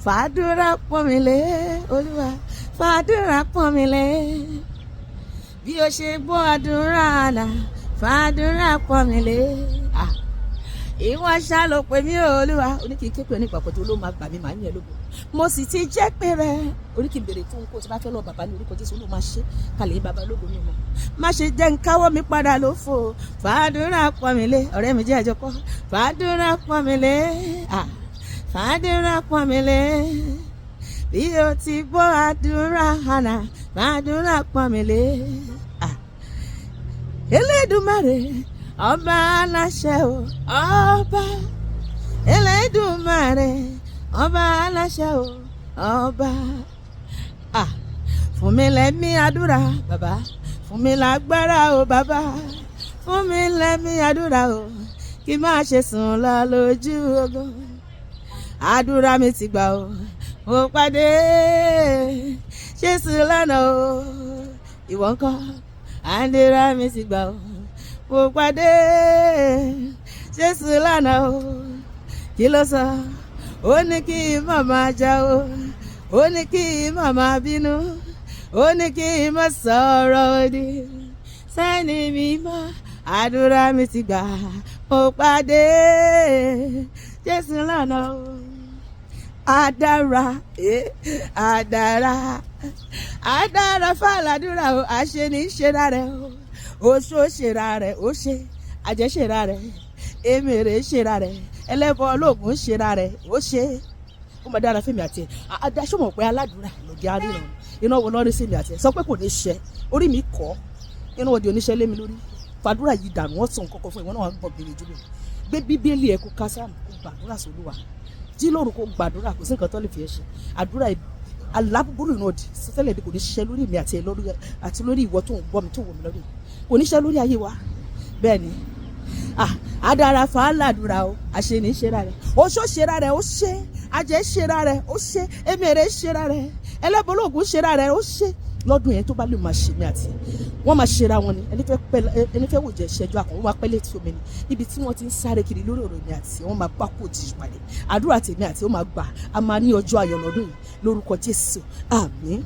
fàdúrà pọ́n mi lé Olúwa fàdúrà pọ́n mi lé bí o ṣe gbọ́ àdúrà náà fàdúrà pọ́n mi lé. Ìwọ ṣá ló pè mí Olúwa oníkì képe ní ìpàpọ̀ tó ló máa gbà mí màá yẹn lógo mo sì ti jẹ́ pé rẹ oníkì béèrè fún kó tí bá fẹ́ lọ bàbá ní orúkọ Jésù ló máa ṣe kàlẹ́ bàbá lógo mi mọ́ má ṣe jẹ́ ń káwọ́ mi padà lófo fàdúrà pọ́n mi lé ọ̀rẹ́ mi jẹ́ ẹjọ́ kọ́ fàdúrà pọ́n mi lé fàdúrà pọ́n mi lé bí o ti gbọ́ àdúrà hànà fàdúrà pọ́n mi lé Elédùmarè ọba aláṣẹ o ọba Elédùmarè ọba aláṣẹ o ọba fún mi lẹ́mí àdúrà bàbá fún mi lágbára o bàbá fún mi lẹ́mí àdúrà o kí má ṣe sùn lọ lójú ogun àdúrà mi ti gbà o mo pàdé Jésù lánàá o ìwọ ńkọ́ àdúrà mi ti gbà o mo pàdé Jésù lánàá o kí ló sọ ó ní kí màmá jà o ó ní kí màmá bínú ó ní kí má sọ̀rọ̀ òdì sẹ́ni mímọ́ àdúrà mi ti gbà mo pàdé Jésù lánàá o àdàrà àdàrà fàlàdúrà o àṣẹ ní ṣera rẹ o oṣó ṣera rẹ ó ṣe àjẹ́ ṣera rẹ èmèrè ṣera rẹ ẹlẹ́bọ olóògùn ṣera rẹ ó ṣe ó máa dára fẹ́mi àti ẹ̀ adáṣọ́mọ̀ pé aládùúrà lòdì àríran iná wo lọ́rí sí mi àti ẹ̀ sọ pé kò ní ṣe orí mi kọ́ iná wo di oníṣẹ́ lé mi lórí fàdúrà yìí dànù wọ́n sàn kọ́kọ́ fún ìwọ náà wà ń gbọ́ bèrè jùlọ gbé bíbélì ẹ̀ kó kásáàmù kó gbàdúrà sólúwa jí lóru kó gbàdúrà kò sí nǹkan tó lè fi ẹ ṣe àdúrà alábùbúrú náà di sọtẹ́lẹ̀ kò ní ṣiṣẹ́ lórí mi àti lórí ìwọ tó ń gbọ́ mi tó wò mí lórí kò ní ṣiṣẹ́ lórí ayé wa bẹ́ẹ̀ ni àdàrà fàálàdúrà o àṣẹ ní ṣera rẹ oṣó ṣera rẹ ó ṣe àjẹ́ ṣera rẹ ó ṣe èmèrè ṣera rẹ ẹlẹ́bọlóògùn ṣera rẹ ó ṣe lọ́dún yẹn tó bá lè máa ṣe mí àti wọ́n máa ṣera wọn ni ẹni fẹ́ wò jẹ́ ṣẹ́jú àkàn wọ́n máa pẹ́ létí omi ni níbi tí wọ́n ti ń sáré kiri lórí ọ̀rọ̀ mi àti wọ́n máa bá kò tì pàdé àdúrà tèmi àti wọ́n máa gbà á máa ní ọjọ́ ayọ̀ lọ́dún yìí lórúkọ Jésù àmín.